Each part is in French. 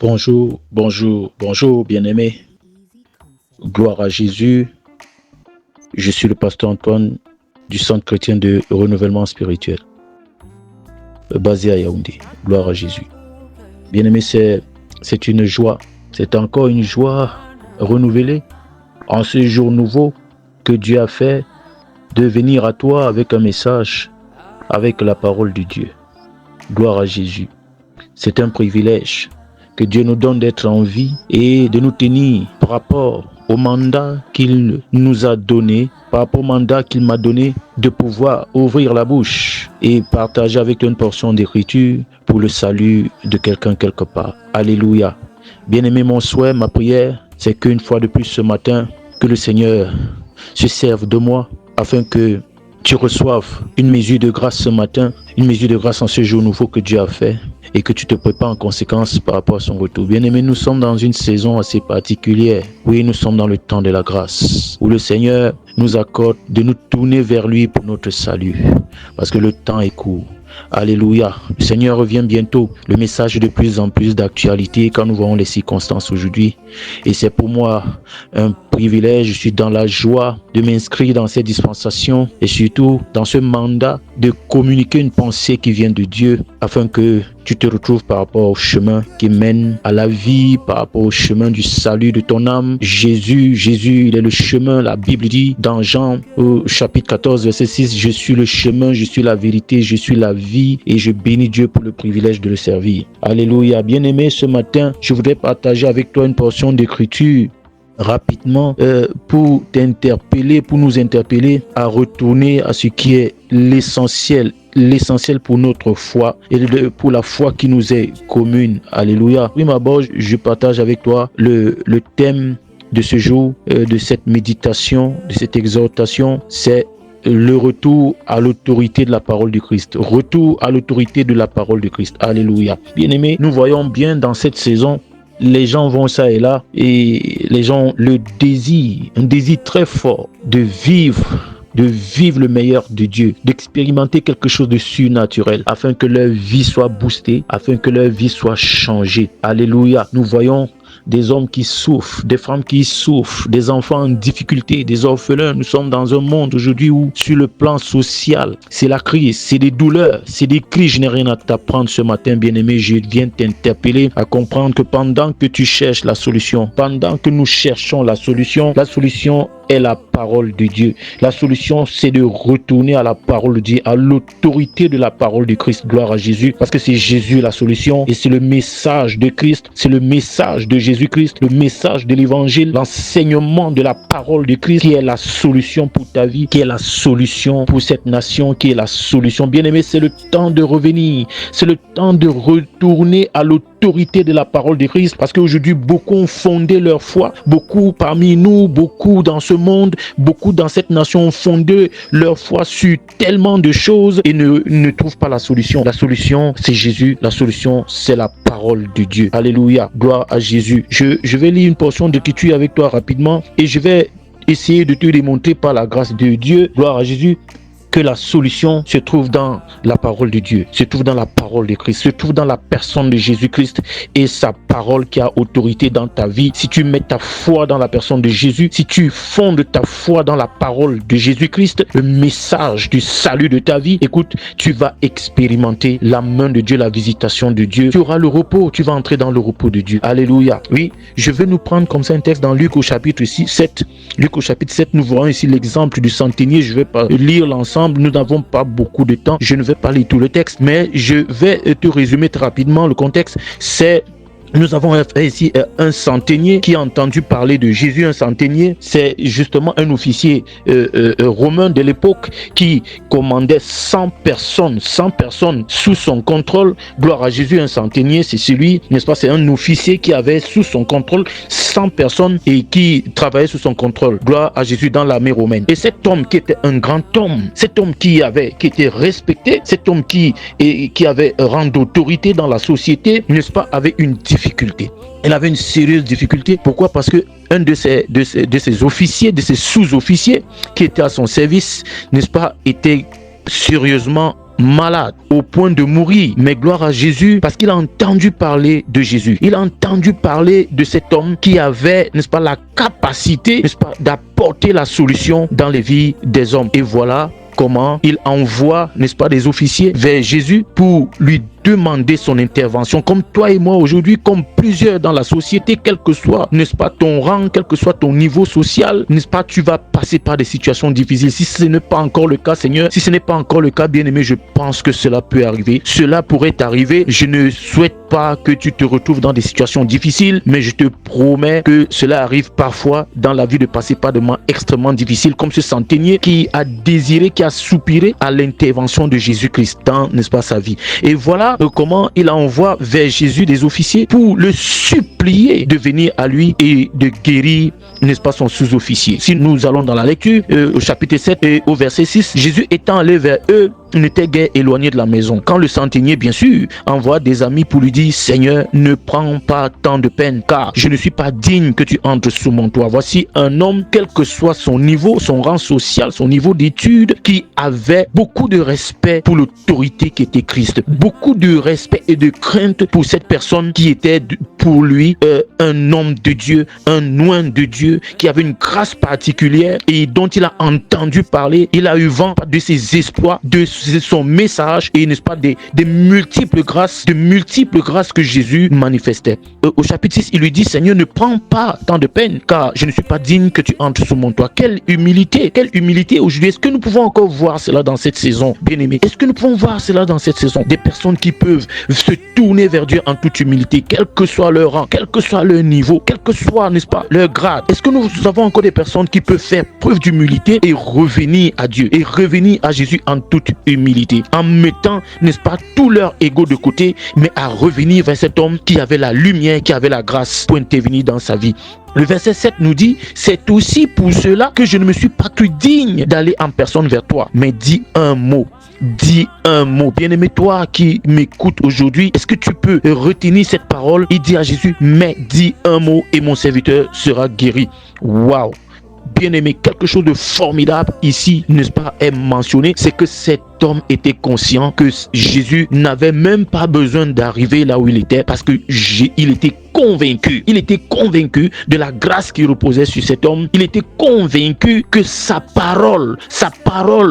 Bonjour, bonjour, bonjour, bien-aimé. Gloire à Jésus. Je suis le pasteur Antoine du Centre chrétien de renouvellement spirituel, basé à Yaoundé. Gloire à Jésus. Bien-aimé, c'est une joie. C'est encore une joie renouvelée en ce jour nouveau que Dieu a fait de venir à toi avec un message, avec la parole de Dieu. Gloire à Jésus. C'est un privilège que Dieu nous donne d'être en vie et de nous tenir par rapport au mandat qu'il nous a donné, par rapport au mandat qu'il m'a donné de pouvoir ouvrir la bouche et partager avec toi une portion d'écriture pour le salut de quelqu'un quelque part. Alléluia. Bien-aimé, mon souhait, ma prière, c'est qu'une fois de plus ce matin, que le Seigneur se serve de moi afin que tu reçoives une mesure de grâce ce matin, une mesure de grâce en ce jour nouveau que Dieu a fait et que tu te prépares en conséquence par rapport à son retour. Bien-aimé, nous sommes dans une saison assez particulière. Oui, nous sommes dans le temps de la grâce où le Seigneur nous accorde de nous tourner vers lui pour notre salut parce que le temps est court. Alléluia. Le Seigneur revient bientôt. Le message est de plus en plus d'actualité quand nous voyons les circonstances aujourd'hui. Et c'est pour moi un privilège. Je suis dans la joie de m'inscrire dans cette dispensation et surtout dans ce mandat de communiquer une pensée qui vient de Dieu afin que tu te retrouves par rapport au chemin qui mène à la vie, par rapport au chemin du salut de ton âme. Jésus, il est le chemin. La Bible dit dans Jean au chapitre 14, verset 6, je suis le chemin, je suis la vérité, je suis la vie et je bénis Dieu pour le privilège de le servir. Alléluia. Bien-aimé, ce matin, je voudrais partager avec toi une portion d'écriture rapidement pour t'interpeller, pour nous interpeller à retourner à ce qui est l'essentiel pour notre foi et pour la foi qui nous est commune. Alléluia. Oui, ma boge, je partage avec toi le thème de ce jour, de cette méditation, de cette exhortation, c'est le retour à l'autorité de la parole de Christ. Retour à l'autorité de la parole de Christ. Alléluia. Bien-aimés, nous voyons bien dans cette saison, les gens vont ça et là et les gens le désirent, un désir très fort de vivre le meilleur de Dieu, d'expérimenter quelque chose de surnaturel afin que leur vie soit boostée, afin que leur vie soit changée. Alléluia. Nous voyons des hommes qui souffrent, des femmes qui souffrent, des enfants en difficulté, des orphelins. Nous sommes dans un monde aujourd'hui où, sur le plan social, c'est la crise, c'est des douleurs, c'est des cris. Je n'ai rien à t'apprendre ce matin, bien-aimé. Je viens t'interpeller à comprendre que pendant que tu cherches la solution, pendant que nous cherchons la solution est la parole de Dieu. La solution, c'est de retourner à la parole de Dieu, à l'autorité de la parole de Christ. Gloire à Jésus, parce que c'est Jésus la solution et c'est le message de Christ, c'est le message de Jésus-Christ, le message de l'évangile, l'enseignement de la parole de Christ qui est la solution pour ta vie, qui est la solution pour cette nation, qui est la solution. Bien-aimé, c'est le temps de revenir, c'est le temps de retourner à l'autorité de la parole de Christ, parce qu'aujourd'hui, beaucoup ont fondé leur foi, beaucoup parmi nous, beaucoup dans ce monde, beaucoup dans cette nation ont fondé leur foi sur tellement de choses et ne trouvent pas la solution. La solution, c'est Jésus. La solution, c'est la parole de Dieu. Alléluia. Gloire à Jésus. Je vais lire une portion d'écriture avec toi rapidement et je vais essayer de te démontrer par la grâce de Dieu, gloire à Jésus, que la solution se trouve dans la parole de Dieu, se trouve dans la parole de Christ, se trouve dans la personne de Jésus-Christ et sa parole qui a autorité dans ta vie. Si tu mets ta foi dans la personne de Jésus, si tu fondes ta foi dans la parole de Jésus-Christ, le message du salut de ta vie, écoute, tu vas expérimenter la main de Dieu, la visitation de Dieu. Tu auras le repos, tu vas entrer dans le repos de Dieu. Alléluia. Oui, je vais nous prendre comme ça un texte dans Luc au chapitre 7. Luc au chapitre 7, nous voyons ici l'exemple du centenier. Je vais pas lire l'ensemble. Nous n'avons pas beaucoup de temps. Je ne vais pas lire tout le texte, mais je vais te résumer très rapidement le contexte. Nous avons ici un centenier qui a entendu parler de Jésus. Un centenier, c'est justement un officier romain de l'époque qui commandait 100 personnes sous son contrôle. Gloire à Jésus. Un centenier, c'est celui, n'est-ce pas, c'est un officier qui avait sous son contrôle 100 personnes et qui travaillait sous son contrôle. Gloire à Jésus dans l'armée romaine. Et cet homme qui était un grand homme, cet homme qui était respecté, cet homme qui avait rang d'autorité dans la société, n'est-ce pas, avait une difficulté. Elle avait une sérieuse difficulté. Pourquoi? Parce que un de ses officiers, de ses sous-officiers qui étaient à son service, n'est-ce pas, était sérieusement malade au point de mourir, mais gloire à Jésus, parce qu'il a entendu parler de Jésus. Il a entendu parler de cet homme qui avait, n'est-ce pas, la capacité, n'est-ce pas, d'apporter la solution dans les vies des hommes. Et voilà comment il envoie, n'est-ce pas, des officiers vers Jésus pour lui demander son intervention, comme toi et moi aujourd'hui, comme plusieurs dans la société, quel que soit, n'est-ce pas, ton rang, quel que soit ton niveau social, n'est-ce pas, tu vas passer par des situations difficiles. Si ce n'est pas encore le cas, Seigneur, si ce n'est pas encore le cas, bien-aimé, je pense que cela peut arriver. Cela pourrait t'arriver. Je ne souhaite pas que tu te retrouves dans des situations difficiles, mais je te promets que cela arrive parfois dans la vie de passer par des moments extrêmement difficiles, comme ce centenier qui a désiré, qui a soupiré à l'intervention de Jésus-Christ dans, n'est-ce pas, sa vie. Et voilà comment il envoie vers Jésus des officiers pour le supplier de venir à lui et de guérir, n'est-ce pas, son sous-officier. Si nous allons dans la lecture, au chapitre 7 et au verset 6, Jésus étant allé vers eux, n'était guère éloigné de la maison. Quand le centenier, bien sûr, envoie des amis pour lui dire: Seigneur, ne prends pas tant de peine, car je ne suis pas digne que tu entres sous mon toit. Voici un homme, quel que soit son niveau, son rang social, son niveau d'études, qui avait beaucoup de respect pour l'autorité qui était Christ, beaucoup de respect et de crainte pour cette personne qui était pour lui un homme de Dieu, un oint de Dieu, qui avait une grâce particulière et dont il a entendu parler. Il a eu vent de ses exploits, de son message et, n'est-ce pas, des multiples grâces, que Jésus manifestait. Au chapitre 6, il lui dit: Seigneur, ne prends pas tant de peine, car je ne suis pas digne que tu entres sous mon toit. Quelle humilité aujourd'hui. Est-ce que nous pouvons encore voir cela dans cette saison, bien-aimés? Est-ce que nous pouvons voir cela dans cette saison? Des personnes qui peuvent se tourner vers Dieu en toute humilité, quel que soit leur rang, quel que soit leur niveau, quel que soit, n'est-ce pas, leur grade. Est-ce que nous avons encore des personnes qui peuvent faire preuve d'humilité et revenir à Dieu et revenir à Jésus en toute humilité, en mettant, n'est-ce pas, tout leur ego de côté, mais à revenir vers cet homme qui avait la lumière, qui avait la grâce pour intervenir dans sa vie? Le verset 7 nous dit: c'est aussi pour cela que je ne me suis pas cru digne d'aller en personne vers toi, mais dis un mot. Dis un mot. Bien-aimé, toi qui m'écoutes aujourd'hui, est-ce que tu peux retenir cette parole et dire à Jésus: mais dis un mot et mon serviteur sera guéri? Waouh! Bien-aimé, quelque chose de formidable ici, n'est-ce pas, est mentionné, c'est que cet homme était conscient que Jésus n'avait même pas besoin d'arriver là où il était, parce que il était convaincu de la grâce qui reposait sur cet homme. Il était convaincu que sa parole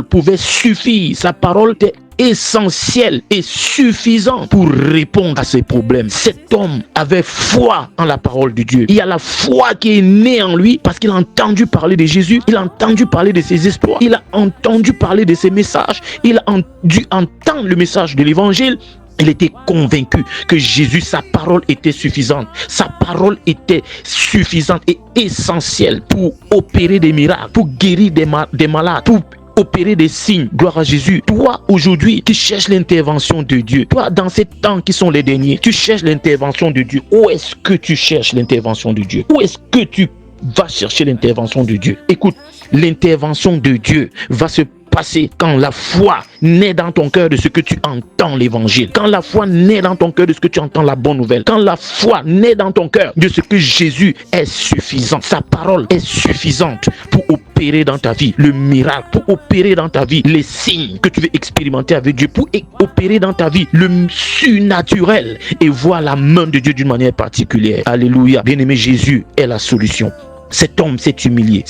pouvait suffire. Sa parole était essentiel et suffisant pour répondre à ses problèmes. Cet homme avait foi en la parole de Dieu. Il y a la foi qui est née en lui parce qu'il a entendu parler de Jésus, il a entendu parler de ses exploits, il a entendu parler de ses messages, il a dû entendre le message de l'évangile. Il était convaincu que Jésus, sa parole était suffisante. Sa parole était suffisante et essentielle pour opérer des miracles, pour guérir des malades, pour opérer des signes. Gloire à Jésus. Toi aujourd'hui qui cherches l'intervention de Dieu, toi dans ces temps qui sont les derniers, tu cherches l'intervention de Dieu. Où est-ce que tu cherches l'intervention de Dieu? Où est-ce que tu vas chercher l'intervention de Dieu? Écoute, l'intervention de Dieu va se passer quand la foi naît dans ton cœur de ce que tu entends l'évangile, quand la foi naît dans ton cœur de ce que tu entends la bonne nouvelle, quand la foi naît dans ton cœur de ce que Jésus est suffisant, sa parole est suffisante pour opérer dans ta vie le miracle, pour opérer dans ta vie les signes que tu veux expérimenter avec Dieu, pour opérer dans ta vie le surnaturel et voir la main de Dieu d'une manière particulière. Alléluia. Bien-aimé, Jésus est la solution. Cet homme s'est humilié.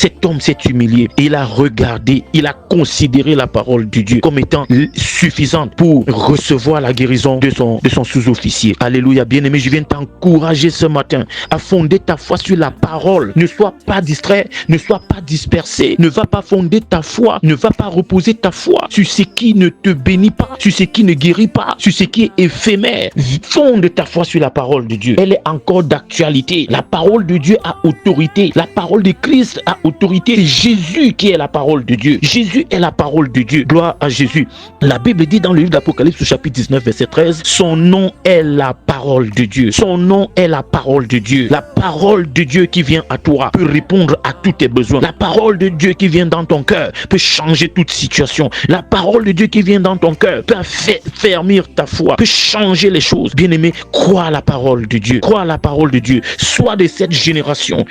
Et il a regardé, il a considéré la parole de Dieu comme étant suffisante pour recevoir la guérison de son sous-officier. Alléluia. Bien-aimé, je viens t'encourager ce matin à fonder ta foi sur la parole. Ne sois pas distrait, ne sois pas dispersé. Ne va pas fonder ta foi, ne va pas reposer ta foi sur ce qui ne te bénit pas, sur ce qui ne guérit pas, sur ce qui est éphémère. Fonde ta foi sur la parole de Dieu. Elle est encore d'actualité. La parole de Dieu a autorité. La parole de Christ a autorité. C'est Jésus qui est la parole de Dieu. Jésus est la parole de Dieu. Gloire à Jésus. La Bible dit dans le livre d'Apocalypse au chapitre 19 verset 13, son nom est la parole parole de Dieu. Son nom est la parole de Dieu. La parole de Dieu qui vient à toi peut répondre à tous tes besoins. La parole de Dieu qui vient dans ton cœur peut changer toute situation. La parole de Dieu qui vient dans ton cœur peut affermir ta foi, peut changer les choses. Bien-aimé, crois à la parole de Dieu. Crois à la parole de Dieu. Sois de cette génération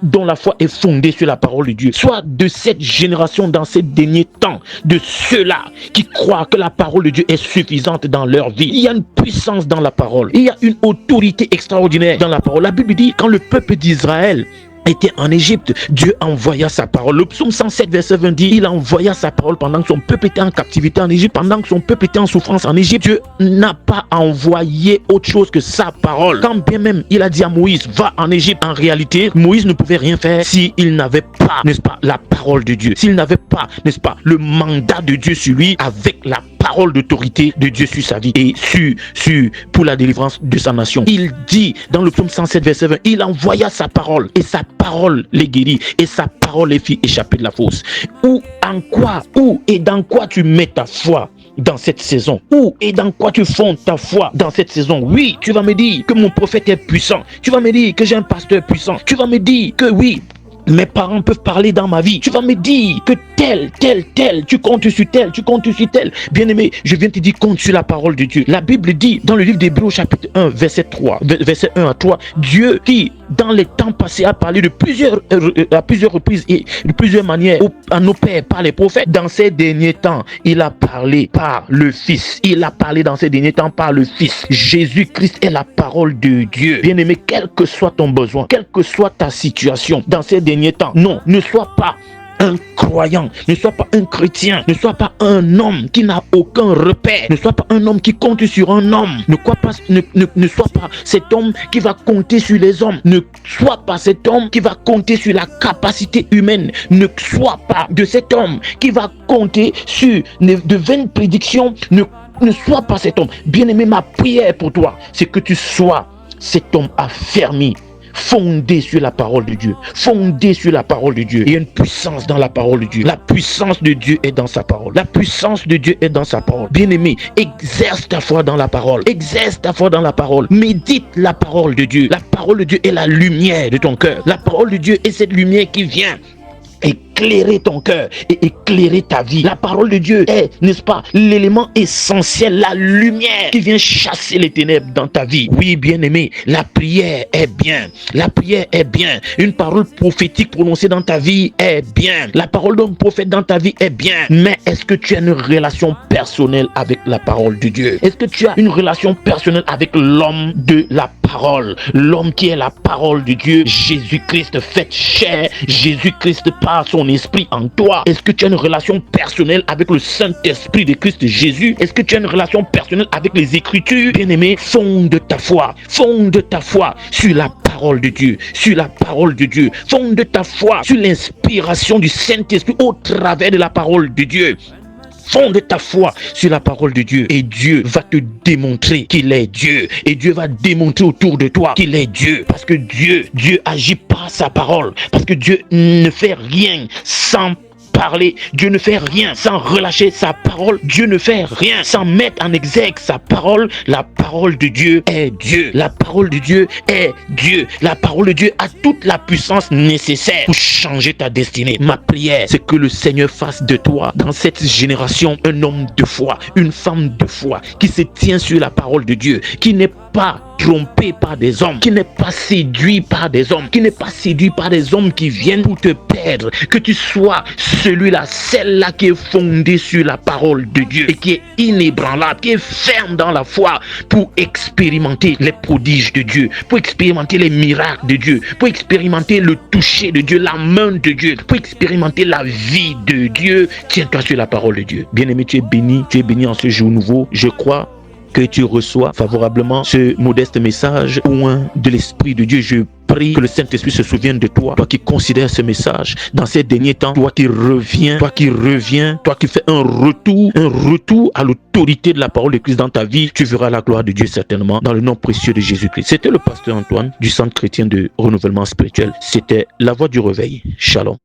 dont la foi est fondée sur la parole de Dieu. Sois de cette génération dans ces derniers temps, de ceux-là qui croient que la parole de Dieu est suffisante dans leur vie. Il y a une puissance dans la parole. Il y a une autorité extraordinaire dans la parole. La Bible dit, quand le peuple d'Israël était en Égypte, Dieu envoya sa parole. Le psaume 107 verset 20 dit, il envoya sa parole pendant que son peuple était en captivité en Égypte, pendant que son peuple était en souffrance en Égypte. Dieu n'a pas envoyé autre chose que sa parole. Quand bien même il a dit à Moïse, va en Égypte, en réalité, Moïse ne pouvait rien faire s'il n'avait pas, n'est-ce pas, la parole de Dieu. S'il n'avait pas, n'est-ce pas, le mandat de Dieu sur lui avec la parole d'autorité de Dieu sur sa vie et pour la délivrance de sa nation. Il dit dans le psaume 107 verset 20, il envoya sa parole et sa parole les guérit et sa parole les fit échapper de la fosse. Où et dans quoi tu mets ta foi dans cette saison? Où et dans quoi tu fondes ta foi dans cette saison? Oui, tu vas me dire que mon prophète est puissant. Tu vas me dire que j'ai un pasteur puissant. Tu vas me dire que oui, mes parents peuvent parler dans ma vie. Tu vas me dire que tel, tu comptes sur tel. Bien-aimé, je viens te dire, compte sur la parole de Dieu. La Bible dit dans le livre d'Hébreux chapitre 1, verset 1 à 3, Dieu qui, dans les temps passés, a parlé à plusieurs reprises et de plusieurs manières à nos pères par les prophètes. Dans ces derniers temps, il a parlé par le Fils. Il a parlé dans ces derniers temps par le Fils. Jésus-Christ est la parole de Dieu. Bien-aimé, quel que soit ton besoin, quelle que soit ta situation dans ces derniers temps, non, ne sois pas un croyant, ne sois pas un chrétien, ne sois pas un homme qui n'a aucun repère, ne sois pas un homme qui compte sur un homme, ne sois pas cet homme qui va compter sur les hommes, ne sois pas cet homme qui va compter sur la capacité humaine, ne sois pas de cet homme qui va compter sur de vaines prédictions, ne sois pas cet homme. Bien-aimé, ma prière pour toi, c'est que tu sois cet homme affermi, fondé sur la parole de Dieu, fondé sur la parole de Dieu. Il y a une puissance dans la parole de Dieu. La puissance de Dieu est dans sa parole. La puissance de Dieu est dans sa parole. Bien-aimé, exerce ta foi dans la parole. Exerce ta foi dans la parole. Médite la parole de Dieu. La parole de Dieu est la lumière de ton cœur. La parole de Dieu est cette lumière qui vient éclairer ton cœur et éclairer ta vie. La parole de Dieu est, n'est-ce pas, l'élément essentiel, la lumière qui vient chasser les ténèbres dans ta vie. Oui, bien-aimé, la prière est bien. La prière est bien. Une parole prophétique prononcée dans ta vie est bien. La parole d'un prophète dans ta vie est bien. Mais est-ce que tu as une relation personnelle avec la parole de Dieu? Est-ce que tu as une relation personnelle avec l'homme de la parole? L'homme qui est la parole de Dieu, Jésus-Christ fait chair, Jésus-Christ par son esprit en toi. Est-ce que tu as une relation personnelle avec le Saint-Esprit de Christ Jésus? Est-ce que tu as une relation personnelle avec les Écritures? Bien-aimé, fonde ta foi sur la parole de Dieu, sur la parole de Dieu. Fonde ta foi sur l'inspiration du Saint-Esprit au travers de la parole de Dieu. Fonde ta foi sur la parole de Dieu et Dieu va te démontrer qu'il est Dieu. Et Dieu va démontrer autour de toi qu'il est Dieu. Parce que Dieu agit par sa parole. Parce que Dieu ne fait rien sans parler. Dieu ne fait rien sans relâcher sa parole. Dieu ne fait rien sans mettre en exergue sa parole. La parole de Dieu est Dieu. La parole de Dieu est Dieu. La parole de Dieu a toute la puissance nécessaire pour changer ta destinée. Ma prière, c'est que le Seigneur fasse de toi, dans cette génération, un homme de foi, une femme de foi, qui se tient sur la parole de Dieu, qui n'est pas trompé par des hommes, qui n'est pas séduit par des hommes, qui n'est pas séduit par des hommes qui viennent pour te perdre. Que tu sois celui-là, celle-là qui est fondée sur la parole de Dieu et qui est inébranlable, qui est ferme dans la foi pour expérimenter les prodiges de Dieu, pour expérimenter les miracles de Dieu, pour expérimenter le toucher de Dieu, la main de Dieu, pour expérimenter la vie de Dieu. Tiens-toi sur la parole de Dieu. Bien-aimé, tu es béni en ce jour nouveau. Je crois que tu reçois favorablement ce modeste message au loin de l'Esprit de Dieu. Je prie que le Saint-Esprit se souvienne de toi, toi qui considères ce message dans ces derniers temps, toi qui reviens, toi qui fais un retour à l'autorité de la parole de Christ dans ta vie. Tu verras la gloire de Dieu certainement dans le nom précieux de Jésus-Christ. C'était le pasteur Antoine du Centre chrétien de renouvellement spirituel. C'était la voix du réveil. Shalom.